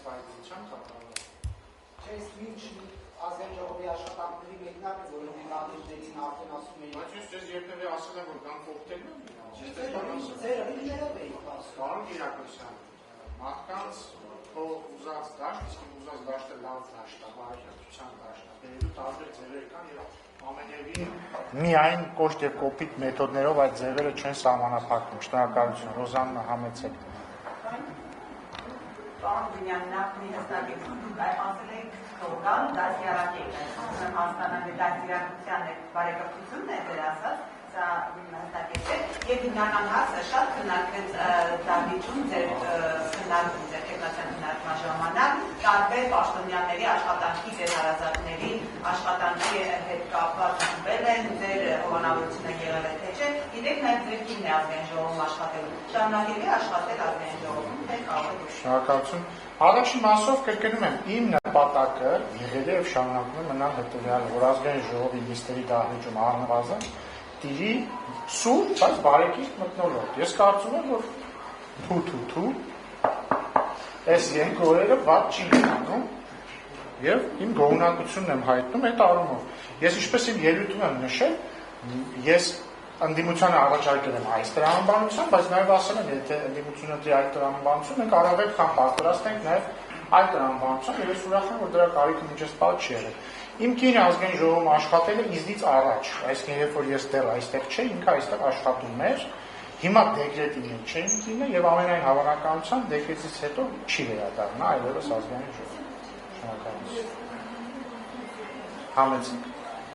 պայծության կատարել։ Չես մինչ ազգային ժողովի աշխատանքների մեկնարկը, որը ներկայացներին արդեն ասում էին։ Բայց ես ձեզ երբևէ ասել եմ, որ կան կողքերն են։ Ձերը ինքներով էին ասում։ Պարոն Կիրակոսյան, մարդկանց ուզած դաշտ, իսկ ուզած դաշտը լավ դաշտ է, բարեկամության դաշտ է, բերելու տարբեր ձևեր կան եւ ամենևին միայն կոշտ եւ կոպիտ մեթոդներով այդ ձևերը չեն սահմանափակվում։ Շնորհակալություն, Ռոզաննա Համեցեք։ Պարոն Բունյան, նախ մի հստակեցում, դուք ասել եք թողալ դասյարակեք, այսինքն հասկանալի դասյարակության բարեկամությունն է դեր ասած, սա հստակեցեք, եւ հիմնական հարցը շատ քննարկվեց դահլիճում ձեր քննարկում, ձեր տեխնիկական քննարկման ժամանակ, տարբեր պաշտոնյաների աշխատանքի ձեր հարազատների աշխատանքի հետ կապված վել են, ձեր հովանավորությունը եղել է թե չէ, գիտեք նաեւ ձեր կինն է ազգային ժողովում աշխատելու, շարունակելի աշխատել ազգային ժողովում, թե կարող եք։ Շնորհակալություն։ Առաջին մասով կրկնում եմ, իմ նպատակը եղել է եւ շարունակում է մնալ հետեւյալը, որ ազգային ժողովի նիստերի դահլիճում առնվազն տիրի սուր, բայց բարեկիրթ մթնոլորտ։ Ես կարծում եմ, որ թու այս երկու օրերը վատ չի լինում եւ իմ գոհունակությունն եմ հայտնում այդ առումով։ Ես ինչպես իմ ելույթում եմ նշել, ես ընդդիմությանը առաջարկել եմ այս տրամաբանությամբ, բայց նաև ասել եմ, եթե ընդդիմությունը դրի այդ տրամաբանություն, մենք առավել քան պատրաստ ենք նաև այդ տրամաբանությամբ, եւ ես ուրախ եմ, որ դրա կարիքը մինչև պահ չի եղել։ Իմ կինը ազգային ժողովում աշխատել է իզնից առաջ, այսինքն երբ որ ես դեռ այստեղ չէի, ինքը այստեղ աշխատում էր, հիմա դեկրետի մեջ չէ իմ կինը եւ ամենայն հավանականությամբ դեկրետից հետո չի վերադառնա այլևս ազգային ժողով։ Շնորհակալություն։ Համեցեք։